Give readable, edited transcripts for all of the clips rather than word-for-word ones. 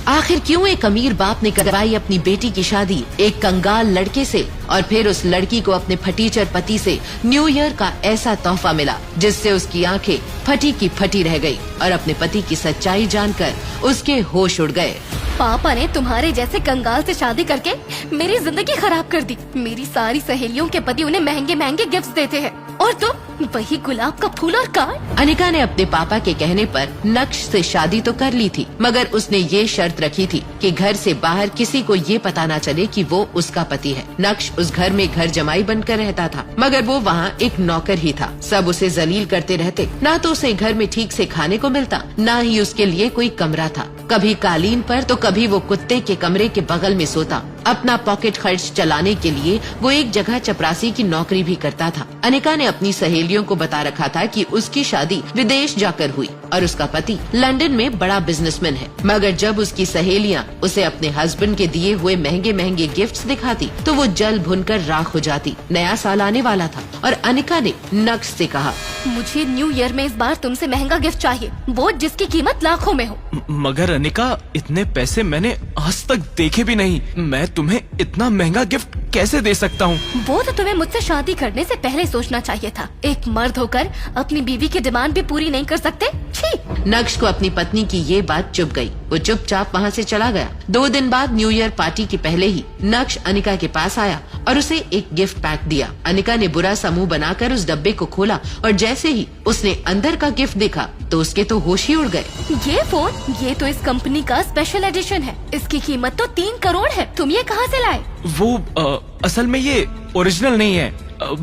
आखिर क्यों एक अमीर बाप ने करवाई अपनी बेटी की शादी एक कंगाल लड़के से, और फिर उस लड़की को अपने फटीचर पति से न्यू ईयर का ऐसा तोहफा मिला जिससे उसकी आंखें फटी की फटी रह गई और अपने पति की सच्चाई जानकर उसके होश उड़ गए। पापा ने तुम्हारे जैसे कंगाल से शादी करके मेरी जिंदगी खराब कर दी। मेरी सारी सहेलियों के पति उन्हें महंगे महंगे गिफ्ट्स देते हैं और तुम वही गुलाब का फूल और कार्ड। अनिका ने अपने पापा के कहने पर नक्श से शादी तो कर ली थी, मगर उसने ये शर्त रखी थी कि घर से बाहर किसी को ये पता न चले कि वो उसका पति है। नक्श उस घर में घर जमाई बनकर रहता था, मगर वो वहाँ एक नौकर ही था। सब उसे जलील करते रहते, न तो उसे घर में ठीक से खाने को मिलता, न ही उसके लिए कोई कमरा था। कभी कालीन पर तो कभी वो कुत्ते के कमरे के बगल में सोता। अपना पॉकेट खर्च चलाने के लिए वो एक जगह चपरासी की नौकरी भी करता था। अनिका ने अपनी सहेलियों को बता रखा था कि उसकी शादी विदेश जाकर हुई और उसका पति लंदन में बड़ा बिजनेसमैन है। मगर जब उसकी सहेलियां उसे अपने हस्बैंड के दिए हुए महंगे महंगे गिफ्ट्स दिखाती तो वो जल भुनकर राख हो जाती। नया साल आने वाला था और अनिका ने नक्श से कहा, मुझे न्यू ईयर में इस बार तुमसे महंगा गिफ्ट चाहिए, वो जिसकी कीमत लाखों में हो। मगर अनिका, इतने पैसे मैंने आज तक देखे भी नहीं। मैं तुम्हें इतना महंगा गिफ्ट कैसे दे सकता हूँ? वो तो तुम्हें मुझसे शादी करने से पहले सोचना चाहिए था। एक मर्द होकर अपनी बीवी की डिमांड भी पूरी नहीं कर सकते। छी! नक्श को अपनी पत्नी की ये बात चुभ गई। वो चुपचाप वहाँ से चला गया। 2 दिन बाद न्यू ईयर पार्टी के पहले ही नक्श अनिका के पास आया और उसे एक गिफ्ट पैक दिया। अनिका ने बुरा सा मुंह बनाकर उस डब्बे को खोला और जैसे ही उसने अंदर का गिफ्ट देखा तो उसके तो होश ही उड़ गए। ये फोन, ये तो इस कंपनी का स्पेशल एडिशन है। इसकी कीमत तो 3 करोड़ है। तुम ये कहाँ से लाए? वो असल में ये ओरिजिनल नहीं है,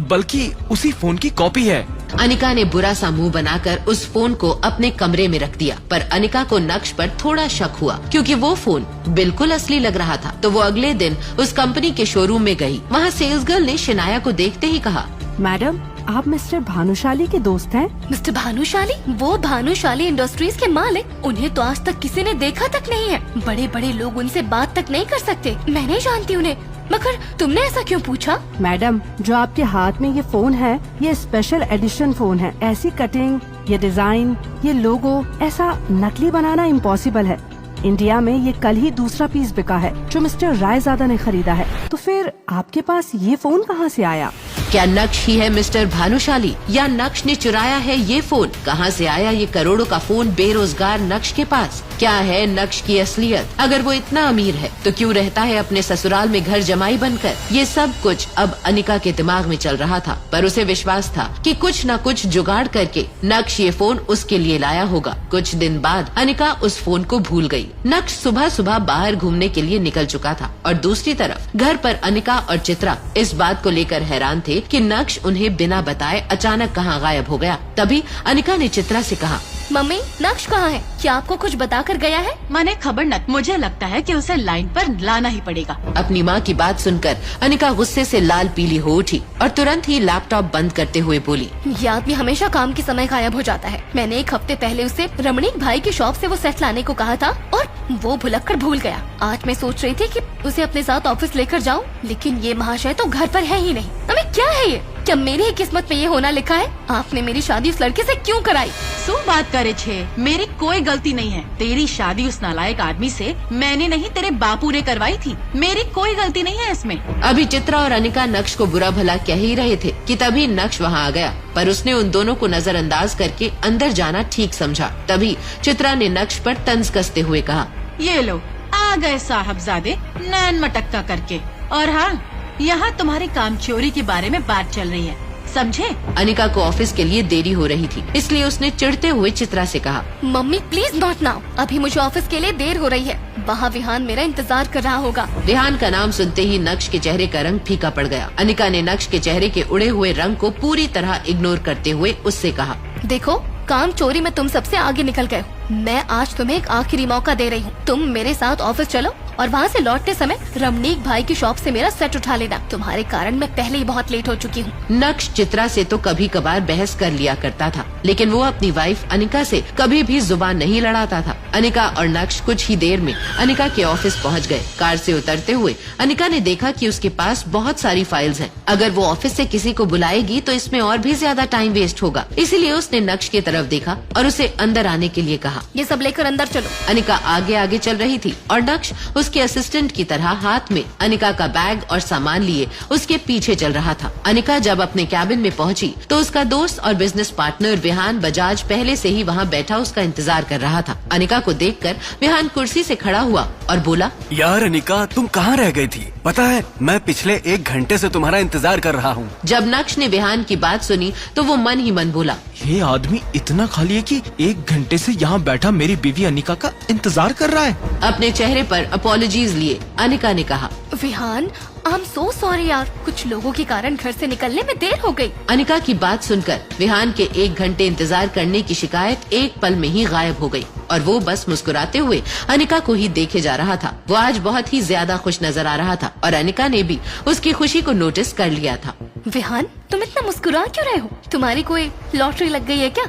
बल्कि उसी फोन की कॉपी है। अनिका ने बुरा सा मुंह बनाकर उस फोन को अपने कमरे में रख दिया, पर अनिका को नक्श पर थोड़ा शक हुआ क्योंकि वो फोन बिल्कुल असली लग रहा था। तो वो अगले दिन उस कंपनी के शोरूम में गई। वहाँ सेल्स गर्ल ने शनाया को देखते ही कहा, मैडम, आप मिस्टर भानुशाली के दोस्त हैं? मिस्टर भानुशाली? वो भानुशाली इंडस्ट्रीज के मालिक। उन्हें तो आज तक किसी ने देखा तक नहीं है। बड़े बड़े लोग उनसे बात तक नहीं कर सकते। मैं नहीं जानती उन्हें। मगर तुमने ऐसा क्यों पूछा? मैडम, जो आपके हाथ में ये फोन है, ये स्पेशल एडिशन फोन है। ऐसी कटिंग, ये डिजाइन, ये लोगो, ऐसा नकली बनाना इम्पॉसिबल है। इंडिया में ये कल ही दूसरा पीस बिका है जो मिस्टर रायजादा ने खरीदा है। तो फिर आपके पास ये फोन कहाँ से आया? क्या नक्श ही है मिस्टर भानुशाली या नक्श ने चुराया है ये फोन? कहाँ से आया ये करोड़ों का फोन बेरोजगार नक्श के पास? क्या है नक्श की असलियत? अगर वो इतना अमीर है तो क्यों रहता है अपने ससुराल में घर जमाई बनकर? ये सब कुछ अब अनिका के दिमाग में चल रहा था, पर उसे विश्वास था कि कुछ न कुछ जुगाड़ करके नक्श ये फोन उसके लिए लाया होगा। कुछ दिन बाद अनिका उस फोन को भूल गई। नक्श सुबह सुबह बाहर घूमने के लिए निकल चुका था और दूसरी तरफ घर पर अनिका और चित्रा इस बात को लेकर हैरान थे कि नक्श उन्हें बिना बताए अचानक कहाँ गायब हो गया। तभी अनिका ने चित्रा से कहा, मम्मी, नक्श कहाँ है? क्या आपको कुछ बता कर गया है? मैंने खबर न, मुझे लगता है कि उसे लाइन पर लाना ही पड़ेगा। अपनी माँ की बात सुनकर अनिका गुस्से से लाल पीली हो उठी और तुरंत ही लैपटॉप बंद करते हुए बोली, ये आदमी हमेशा काम के समय गायब हो जाता है। मैंने 1 हफ्ते पहले उसे रमणीक भाई की शॉप से वो सेट लाने को कहा था और वो भुलक्कड़ भूल गया। आज मैं सोच रही थी कि उसे अपने साथ ऑफिस लेकर जाऊं, लेकिन ये महाशय तो घर पर है ही नहीं। अबे क्या है ये? क्या मेरी ही किस्मत में ये होना लिखा है? आपने मेरी शादी उस लड़के से क्यों कराई? सो बात करे छे, मेरी कोई गलती नहीं है। तेरी शादी उस नालायक आदमी से मैंने नहीं, तेरे बापू ने करवाई थी। मेरी कोई गलती नहीं है इसमें। अभी चित्रा और अनिका नक्श को बुरा भला कह ही रहे थे कि तभी नक्श वहाँ आ गया, पर उसने उन दोनों को नजरअंदाज करके अंदर जाना ठीक समझा। तभी चित्रा ने नक्श पर तंज कसते हुए कहा, ये लो आ गए साहबजादे नैन मटक्का करके। और हाँ, यहाँ तुम्हारी कामचोरी के बारे में बात चल रही है, समझे? अनिका को ऑफिस के लिए देरी हो रही थी, इसलिए उसने चिढ़ते हुए चित्रा से कहा, मम्मी प्लीज नॉट नाउ, अभी मुझे ऑफिस के लिए देर हो रही है। वहाँ विहान मेरा इंतजार कर रहा होगा। विहान का नाम सुनते ही नक्श के चेहरे का रंग फीका पड़ गया। अनिका ने नक्श के चेहरे के उड़े हुए रंग को पूरी तरह इग्नोर करते हुए उससे कहा, देखो, काम चोरी में तुम सबसे आगे निकल गए हो। मैं आज तुम्हें एक आखिरी मौका दे रही हूँ। तुम मेरे साथ ऑफिस चलो और वहाँ से लौटते समय रमणीक भाई की शॉप से मेरा सेट उठा लेना। तुम्हारे कारण मैं पहले ही बहुत लेट हो चुकी हूँ। नक्श चित्रा से तो कभी कभार बहस कर लिया करता था, लेकिन वो अपनी वाइफ अनिका से कभी भी जुबान नहीं लड़ाता था। अनिका और नक्श कुछ ही देर में अनिका के ऑफिस पहुंच गए। कार से उतरते हुए अनिका ने देखा कि उसके पास बहुत सारी फाइल्स हैं। अगर वो ऑफिस से किसी को बुलाएगी तो इसमें और भी ज्यादा टाइम वेस्ट होगा, इसीलिए उसने नक्श की तरफ देखा और उसे अंदर आने के लिए कहा। ये सब लेकर अंदर चलो। अनिका आगे आगे चल रही थी और नक्श उसके असिस्टेंट की तरह हाथ में अनिका का बैग और सामान लिए उसके पीछे चल रहा था। अनिका जब अपने कैबिन में पहुंची तो उसका दोस्त और बिजनेस पार्टनर विहान बजाज पहले से ही वहां बैठा उसका इंतजार कर रहा था। अनिका को देखकर विहान कुर्सी से खड़ा हुआ और बोला, यार अनिका, तुम कहाँ रह गई थी? पता है मैं पिछले 1 घंटे से तुम्हारा इंतजार कर रहा हूँ। जब नक्श ने विहान की बात सुनी तो वो मन ही मन बोला, ये आदमी इतना खाली है कि 1 घंटे से यहाँ बैठा मेरी बीवी अनिका का इंतजार कर रहा है। अपने चेहरे पर अपॉलॉजीज लिए अनिका ने कहा, Vihan, I am so sorry यार, कुछ लोगों के कारण घर से निकलने में देर हो गई। अनिका की बात सुनकर विहान के 1 घंटे इंतजार करने की शिकायत एक पल में ही गायब हो गई और वो बस मुस्कुराते हुए अनिका को ही देखे जा रहा था। वो आज बहुत ही ज्यादा खुश नजर आ रहा था और अनिका ने भी उसकी खुशी को नोटिस कर लिया था। विहान, तुम इतना मुस्कुरा क्यों रहे हो? तुम्हारी कोई लॉटरी लग गई है क्या?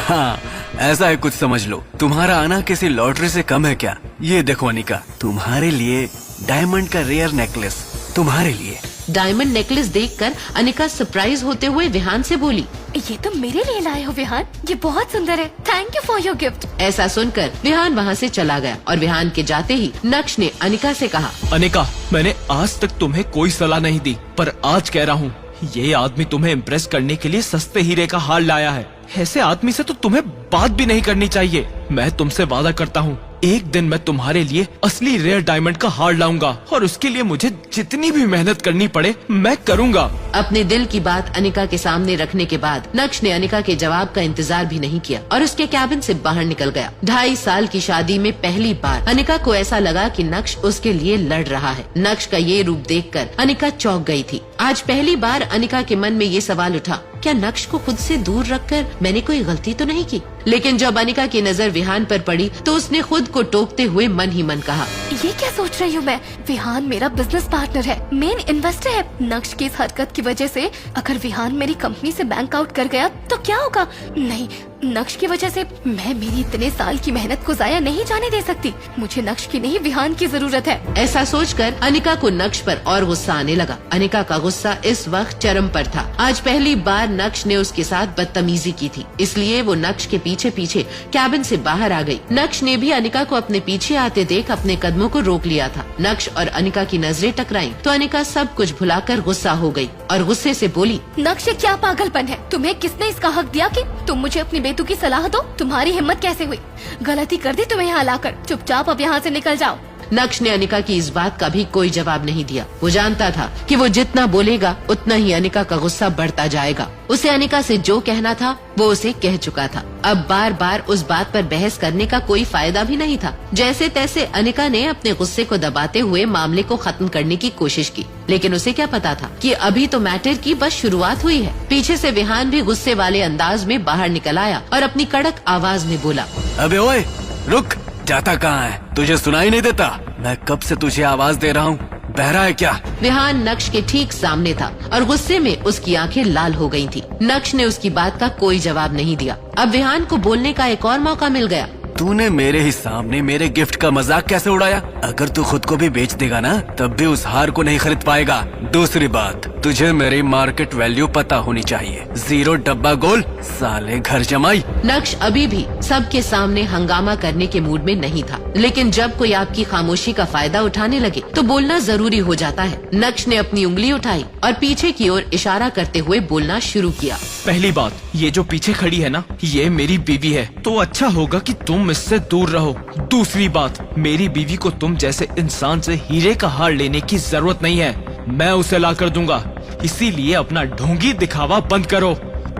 हाँ, ऐसा है कुछ समझ लो। तुम्हारा आना किसी लॉटरी से कम है क्या? ये देखो अनिका, तुम्हारे लिए डायमंड का रेयर नेकलेस, तुम्हारे लिए। डायमंड नेकलेस देखकर अनिका सरप्राइज होते हुए विहान से बोली, ये तुम मेरे लिए लाए हो विहान? ये बहुत सुंदर है। Thank you for your gift. ऐसा सुनकर विहान वहाँ से चला गया और विहान के जाते ही नक्श ने अनिका से कहा, अनिका, मैंने आज तक तुम्हें कोई सलाह नहीं दी, पर आज कह रहा हूँ, ये आदमी तुम्हें इम्प्रेस करने के लिए सस्ते हीरे का हार लाया है। ऐसे आदमी से तो तुम्हें बात भी नहीं करनी चाहिए। मैं तुमसे वादा करता हूँ, एक दिन मैं तुम्हारे लिए असली रेयर डायमंड का हार लाऊंगा और उसके लिए मुझे जितनी भी मेहनत करनी पड़े मैं करूंगा। अपने दिल की बात अनिका के सामने रखने के बाद नक्श ने अनिका के जवाब का इंतजार भी नहीं किया और उसके कैबिन से बाहर निकल गया। 2.5 साल की शादी में पहली बार अनिका को ऐसा लगा कि नक्श उसके लिए लड़ रहा है। नक्श का ये रूप देखकर अनिका चौंक गई थी। आज पहली बार अनिका के मन में ये सवाल उठा, क्या नक्श को खुद से दूर रखकर मैंने कोई गलती तो नहीं की? लेकिन जब अनिका की नजर विहान पर पड़ी तो उसने खुद को टोकते हुए मन ही मन कहा, ये क्या सोच रही हूँ मैं? विहान मेरा बिजनेस पार्टनर है, मेन इन्वेस्टर है। नक्श की इस हरकत की वजह से अगर विहान मेरी कंपनी से बैंक आउट कर गया तो क्या होगा? नहीं, नक्श की वजह से मैं मेरी इतने साल की मेहनत को जाया नहीं जाने दे सकती। मुझे नक्श की नहीं, विहान की जरूरत है। ऐसा सोचकर अनिका को नक्श पर और गुस्सा आने लगा। अनिका का गुस्सा इस वक्त चरम पर था। आज पहली बार नक्श ने उसके साथ बदतमीजी की थी, इसलिए वो नक्श के पीछे पीछे कैबिन से बाहर आ गई। नक्श ने भी अनिका को अपने पीछे आते देख अपने कदमों को रोक लिया था। नक्श और अनिका की नजरें टकराईं तो अनिका सब कुछ भुलाकर गुस्सा हो गई और गुस्से से बोली, नक्श, ये क्या पागलपन है? तुम्हें किसने इसका हक दिया कि तुम मुझे अपनी बेटू की सलाह दो? तुम्हारी हिम्मत कैसे हुई? गलती कर दी तुम्हें यहाँ लाकर। चुपचाप अब यहाँ से निकल जाओ। नक्श ने अनिका की इस बात का भी कोई जवाब नहीं दिया। वो जानता था कि वो जितना बोलेगा उतना ही अनिका का गुस्सा बढ़ता जाएगा। उसे अनिका से जो कहना था वो उसे कह चुका था। अब बार बार उस बात पर बहस करने का कोई फायदा भी नहीं था। जैसे तैसे अनिका ने अपने गुस्से को दबाते हुए मामले को खत्म करने की कोशिश की, लेकिन उसे क्या पता था कि अभी तो मैटर की बस शुरुआत हुई है। पीछे से विहान भी गुस्से वाले अंदाज में बाहर निकल आया और अपनी कड़क आवाज में बोला, अबे ओए, रुक, जाता कहाँ है? तुझे सुनाई नहीं देता? मैं कब से तुझे आवाज दे रहा हूँ, बहरा है क्या? विहान नक्श के ठीक सामने था और गुस्से में उसकी आंखें लाल हो गई थी। नक्श ने उसकी बात का कोई जवाब नहीं दिया। अब विहान को बोलने का एक और मौका मिल गया। तूने मेरे ही सामने मेरे गिफ्ट का मजाक कैसे उड़ाया? अगर तू खुद को भी बेच देगा ना, तब भी उस हार को नहीं खरीद पाएगा। दूसरी बात, तुझे मेरी मार्केट वैल्यू पता होनी चाहिए। 0 डब्बा गोल, साले घर जमाई। नक्श अभी भी सबके सामने हंगामा करने के मूड में नहीं था, लेकिन जब कोई आपकी खामोशी का फायदा उठाने लगे तो बोलना जरूरी हो जाता है। नक्श ने अपनी उंगली उठाई और पीछे की ओर इशारा करते हुए बोलना शुरू किया। पहली बात, ये जो पीछे खड़ी है ना, ये मेरी बीवी है, तो अच्छा होगा कि तुम इससे दूर रहो। दूसरी बात, मेरी बीवी को तुम जैसे इंसान से हीरे का हार लेने की जरूरत नहीं है, मैं उसे ला कर दूंगा। इसीलिए अपना ढोंगी दिखावा बंद करो।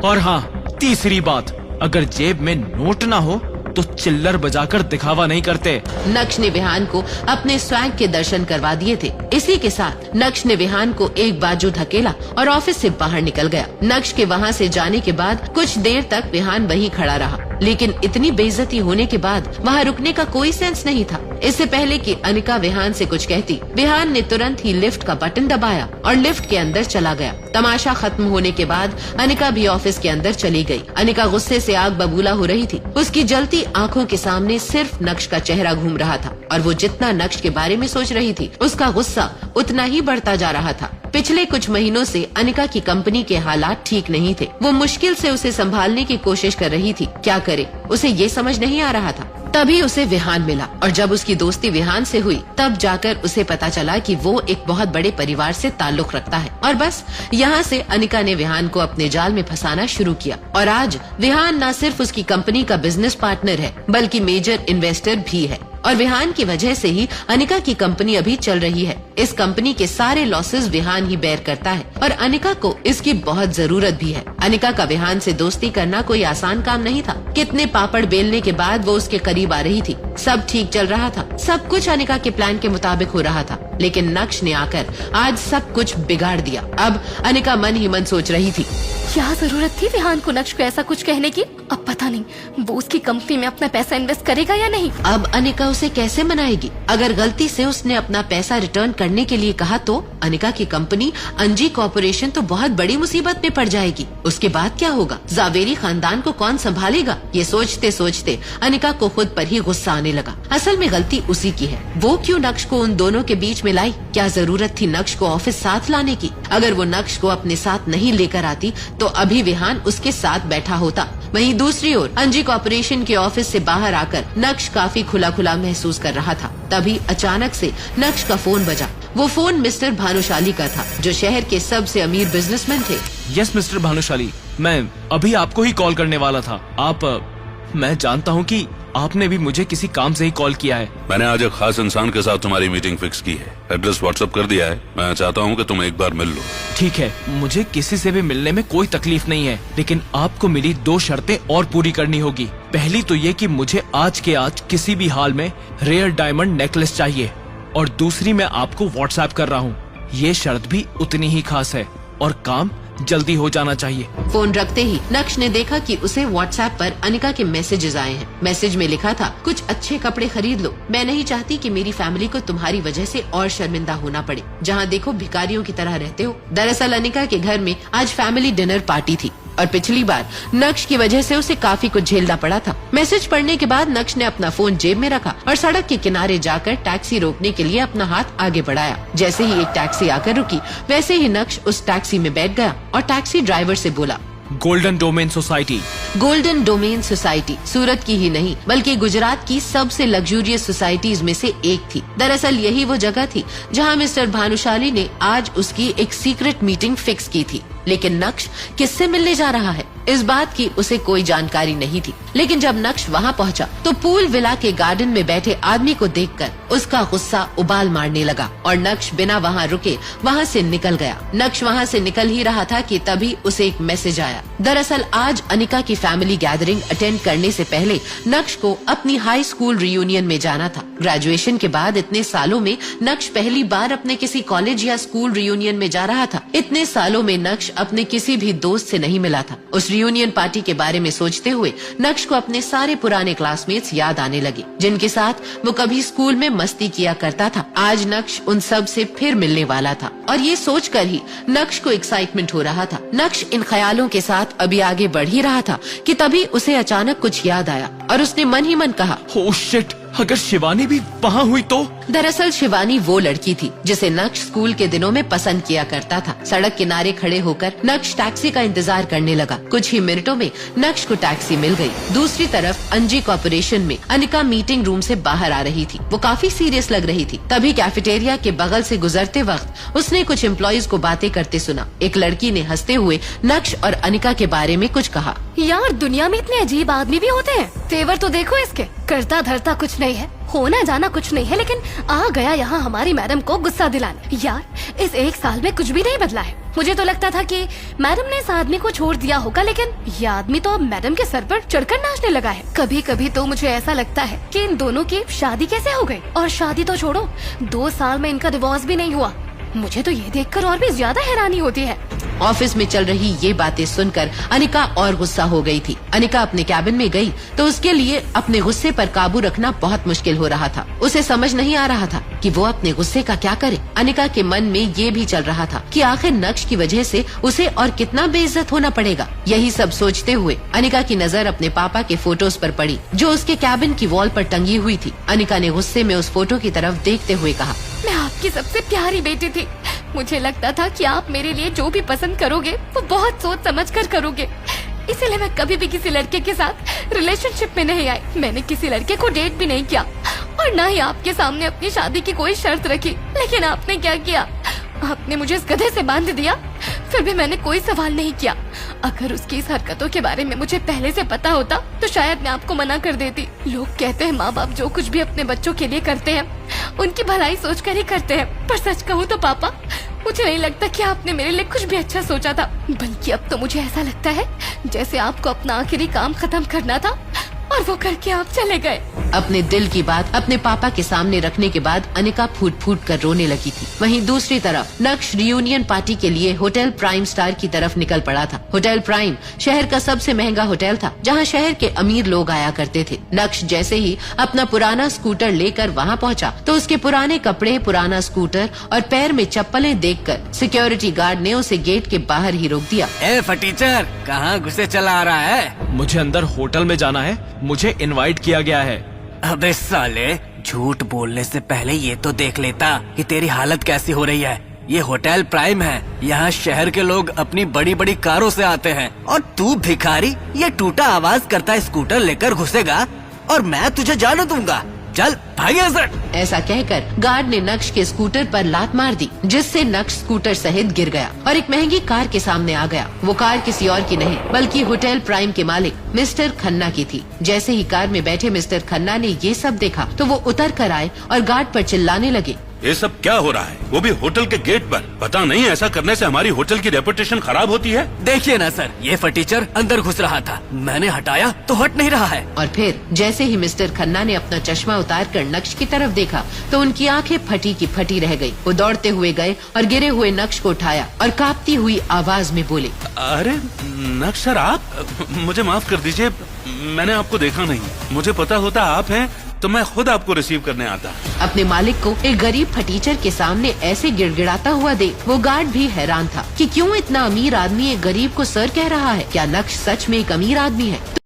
और हाँ, तीसरी बात, अगर जेब में नोट ना हो तो चिल्लर बजाकर दिखावा नहीं करते। नक्श ने विहान को अपने स्वैग के दर्शन करवा दिए थे। इसी के साथ नक्श ने विहान को एक बाजू धकेला और ऑफिस से बाहर निकल गया। नक्श के वहाँ से जाने के बाद कुछ देर तक विहान वहीं खड़ा रहा। लेकिन इतनी बेइज्जती होने के बाद वहाँ रुकने का कोई सेंस नहीं था। इससे पहले कि अनिका विहान से कुछ कहती, विहान ने तुरंत ही लिफ्ट का बटन दबाया और लिफ्ट के अंदर चला गया। तमाशा खत्म होने के बाद अनिका भी ऑफिस के अंदर चली गई। अनिका गुस्से से आग बबूला हो रही थी। उसकी जलती आंखों के सामने सिर्फ नक्श का चेहरा घूम रहा था और वो जितना नक्श के बारे में सोच रही थी, उसका गुस्सा उतना ही बढ़ता जा रहा था। पिछले कुछ महीनों से अनिका की कंपनी के हालात ठीक नहीं थे। वो मुश्किल से उसे संभालने की कोशिश कर रही थी। क्या करे, उसे ये समझ नहीं आ रहा था। तभी उसे विहान मिला और जब उसकी दोस्ती विहान से हुई तब जाकर उसे पता चला कि वो एक बहुत बड़े परिवार से ताल्लुक रखता है। और बस यहाँ से अनिका ने विहान को अपने जाल में फंसाना शुरू किया और आज विहान न सिर्फ उसकी कंपनी का बिजनेस पार्टनर है बल्कि मेजर इन्वेस्टर भी है। और विहान की वजह से ही अनिका की कंपनी अभी चल रही है। इस कंपनी के सारे लॉसेस विहान ही बेयर करता है और अनिका को इसकी बहुत जरूरत भी है। अनिका का विहान से दोस्ती करना कोई आसान काम नहीं था। कितने पापड़ बेलने के बाद वो उसके करीब आ रही थी। सब ठीक चल रहा था, सब कुछ अनिका के प्लान के मुताबिक हो रहा था, लेकिन नक्श ने आकर आज सब कुछ बिगाड़ दिया। अब अनिका मन ही मन सोच रही थी, क्या जरूरत थी विहान को नक्श को ऐसा कुछ कहने की। अब पता नहीं वो उसकी कंपनी में अपना पैसा इन्वेस्ट करेगा या नहीं। अब अनिका उसे कैसे मनाएगी। अगर गलती से उसने अपना पैसा रिटर्न करने के लिए कहा तो अनिका की कंपनी अंजी कॉर्पोरेशन तो बहुत बड़ी मुसीबत में पड़ जाएगी। उसके बाद क्या होगा, जावेरी खानदान को कौन संभालेगा। ये सोचते सोचते अनिका को खुद पर ही गुस्सा आने लगा। असल में गलती उसी की है। वो क्यों नक्श को उन दोनों के बीच में लाई। क्या जरूरत थी नक्श को ऑफिस साथ लाने की। अगर वो नक्श को अपने साथ नहीं लेकर आती तो अभी विहान उसके साथ बैठा होता। वहीं दूसरी ओर अंजी कॉर्पोरेशन के ऑफिस से बाहर आकर नक्श काफी खुला खुला महसूस कर रहा था। तभी अचानक से नक्श का फोन बजा। वो फोन मिस्टर भानुशाली का था, जो शहर के सबसे अमीर बिजनेसमैन थे। यस मिस्टर भानुशाली, मैं अभी आपको ही कॉल करने वाला था। मैं जानता हूँ कि आपने भी मुझे किसी काम से ही कॉल किया है। मैंने आज एक खास इंसान के साथ तुम्हारी मीटिंग फिक्स की है। एड्रेस व्हाट्सएप कर दिया है। मैं चाहता हूँ कि तुम एक बार मिल लो। ठीक है, मुझे किसी से भी मिलने में कोई तकलीफ नहीं है, लेकिन आपको मेरी 2 शर्तें और पूरी करनी होगी। पहली तो ये कि मुझे आज के आज किसी भी हाल में रेयर डायमंड नेकलेस चाहिए और दूसरी मैं आपको व्हाट्सएप कर रहा हूँ। ये शर्त भी उतनी ही खास है और काम जल्दी हो जाना चाहिए। फोन रखते ही नक्श ने देखा कि उसे व्हाट्सएप पर अनिका के मैसेजेस आए हैं। मैसेज में लिखा था, कुछ अच्छे कपड़े खरीद लो। मैं नहीं चाहती कि मेरी फैमिली को तुम्हारी वजह से और शर्मिंदा होना पड़े। जहाँ देखो भिखारियों की तरह रहते हो। दरअसल अनिका के घर में आज फैमिली डिनर पार्टी थी और पिछली बार नक्श की वजह से उसे काफी कुछ झेलना पड़ा था। मैसेज पढ़ने के बाद नक्श ने अपना फोन जेब में रखा और सड़क के किनारे जाकर टैक्सी रोकने के लिए अपना हाथ आगे बढ़ाया। जैसे ही एक टैक्सी आकर रुकी, वैसे ही नक्श उस टैक्सी में बैठ गया और टैक्सी ड्राइवर से बोला, golden domain society. Golden domain society Surat की ही नहीं बल्कि गुजरात की सबसे लग्जूरियस सोसाइटीज में से एक थी। दरअसल यही वो जगह थी जहां मिस्टर भानुशाली ने आज उसकी एक सीक्रेट मीटिंग फिक्स की थी। लेकिन नक्श किससे मिलने जा रहा है, इस बात की उसे कोई जानकारी नहीं थी। लेकिन जब नक्श वहाँ पहुँचा तो पूल विला के गार्डन में बैठे आदमी को देखकर उसका गुस्सा उबाल मारने लगा और नक्श बिना वहाँ रुके वहाँ से निकल गया। नक्श वहाँ से निकल ही रहा था कि तभी उसे एक मैसेज आया। दरअसल आज अनिका की फैमिली गैदरिंग अटेंड करने से पहले नक्श को अपनी हाई स्कूल रियूनियन में जाना था। ग्रेजुएशन के बाद इतने सालों में नक्श पहली बार अपने किसी कॉलेज या स्कूल रियूनियन में जा रहा था। इतने सालों में नक्श अपने किसी भी दोस्त से नहीं मिला था। उस रियूनियन पार्टी के बारे में सोचते हुए नक्श को अपने सारे पुराने क्लासमेट्स याद आने लगे, जिनके साथ वो कभी स्कूल में मस्ती किया करता था। आज नक्श उन सब से फिर मिलने वाला था और ये सोचकर ही नक्श को एक्साइटमेंट हो रहा था। नक्श इन ख्यालों के साथ अभी आगे बढ़ ही रहा था कि तभी उसे अचानक कुछ याद आया और उसने मन ही मन कहा, ओह शिट, अगर शिवानी भी वहाँ हुई तो। दरअसल शिवानी वो लड़की थी जिसे नक्श स्कूल के दिनों में पसंद किया करता था। सड़क किनारे खड़े होकर नक्श टैक्सी का इंतजार करने लगा। कुछ ही मिनटों में नक्श को टैक्सी मिल गई। दूसरी तरफ अंजी कॉर्पोरेशन में अनिका मीटिंग रूम से बाहर आ रही थी। वो काफी सीरियस लग रही थी। तभी कैफेटेरिया के बगल से गुजरते वक्त उसने कुछ एम्प्लॉइज को बातें करते सुना। एक लड़की ने हंसते हुए नक्श और अनिका के बारे में कुछ कहा। यार दुनिया में इतने अजीब आदमी भी होते हैं। तेवर तो देखो इसके, करता धरता कुछ नहीं है, होना जाना कुछ नहीं है, लेकिन आ गया यहाँ हमारी मैडम को गुस्सा दिलाने। यार इस 1 साल में कुछ भी नहीं बदला है। मुझे तो लगता था कि मैडम ने इस आदमी को छोड़ दिया होगा, लेकिन ये आदमी तो अब मैडम के सर पर चढ़कर नाचने लगा है। कभी कभी तो मुझे ऐसा लगता है कि इन दोनों की शादी कैसे हो गई। और शादी तो छोड़ो, 2 साल में इनका डिवोर्स भी नहीं हुआ। मुझे तो ये देखकर और भी ज्यादा हैरानी होती है। ऑफिस में चल रही ये बातें सुनकर अनिका और गुस्सा हो गई थी। अनिका अपने कैबिन में गई तो उसके लिए अपने गुस्से पर काबू रखना बहुत मुश्किल हो रहा था। उसे समझ नहीं आ रहा था कि वो अपने गुस्से का क्या करे। अनिका के मन में ये भी चल रहा था कि आखिर नक्श की वजह से उसे और कितना बेइज्जत होना पड़ेगा। यही सब सोचते हुए अनिका की नजर अपने पापा के फोटोज पर पड़ी जो उसके कैबिन की वॉल पर टंगी हुई थी। अनिका ने गुस्से में उस फोटो की तरफ देखते हुए कहा, मैं आपकी सबसे प्यारी बेटी थी। मुझे लगता था कि आप मेरे लिए जो भी पसंद करोगे वो बहुत सोच समझ कर करोगे, इसीलिए मैं कभी भी किसी लड़के के साथ रिलेशनशिप में नहीं आई। मैंने किसी लड़के को डेट भी नहीं किया और न ही आपके सामने अपनी शादी की कोई शर्त रखी। लेकिन आपने क्या किया, आपने मुझे इस गधे से बांध दिया। फिर भी मैंने कोई सवाल नहीं किया। अगर उसकी इस हरकतों के बारे में मुझे पहले से पता होता तो शायद मैं आपको मना कर देती। लोग कहते हैं माँ बाप जो कुछ भी अपने बच्चों के लिए करते हैं उनकी भलाई सोचकर ही करते हैं, पर सच कहूँ तो पापा मुझे नहीं लगता कि आपने मेरे लिए कुछ भी अच्छा सोचा था। बल्कि अब तो मुझे ऐसा लगता है जैसे आपको अपना आखिरी काम खत्म करना था और वो करके आप चले गए। अपने दिल की बात अपने पापा के सामने रखने के बाद अनिका फूट फूट कर रोने लगी थी। वहीं दूसरी तरफ नक्श रियूनियन पार्टी के लिए होटल प्राइम स्टार की तरफ निकल पड़ा था। होटल प्राइम शहर का सबसे महंगा होटल था जहां शहर के अमीर लोग आया करते थे। नक्श जैसे ही अपना पुराना स्कूटर लेकर वहां पहुंचा तो उसके पुराने कपड़े, पुराना स्कूटर और पैर में चप्पलें देखकर सिक्योरिटी गार्ड ने उसे गेट के बाहर ही रोक दिया। ए फटीचर, कहाँ घुसे चला आ रहा है? मुझे अंदर होटल में जाना है, मुझे इनवाइट किया गया है। अबे साले, झूठ बोलने से पहले ये तो देख लेता कि तेरी हालत कैसी हो रही है। ये होटल प्राइम है, यहाँ शहर के लोग अपनी बड़ी बड़ी कारों से आते हैं और तू भिखारी ये टूटा आवाज करता स्कूटर लेकर घुसेगा और मैं तुझे जाने दूंगा। चल भाग यहाँ से। ऐसा कहकर गार्ड ने नक्श के स्कूटर पर लात मार दी जिससे नक्श स्कूटर सहित गिर गया और एक महंगी कार के सामने आ गया। वो कार किसी और की नहीं बल्कि होटल प्राइम के मालिक मिस्टर खन्ना की थी। जैसे ही कार में बैठे मिस्टर खन्ना ने ये सब देखा तो वो उतर कर आए और गार्ड पर चिल्लाने लगे, ये सब क्या हो रहा है? वो भी होटल के गेट पर। पता नहीं ऐसा करने से हमारी होटल की रेपुटेशन खराब होती है। देखिए ना सर, ये फटीचर अंदर घुस रहा था, मैंने हटाया तो हट नहीं रहा है। और फिर जैसे ही मिस्टर खन्ना ने अपना चश्मा उतार कर नक्श की तरफ देखा तो उनकी आंखें फटी की फटी रह गई। वो दौड़ते हुए गए और गिरे हुए नक्श को उठाया और कांपती हुई आवाज में बोले, अरे नक्श सर, आप? मुझे माफ कर दीजिए, मैंने आपको देखा नहीं। मुझे पता होता आप हैं तो मैं खुद आपको रिसीव करने आता। अपने मालिक को एक गरीब फटीचर के सामने ऐसे गिड़गिड़ाता हुआ देख वो गार्ड भी हैरान था कि क्यों इतना अमीर आदमी एक गरीब को सर कह रहा है। क्या नक्श सच में एक अमीर आदमी है?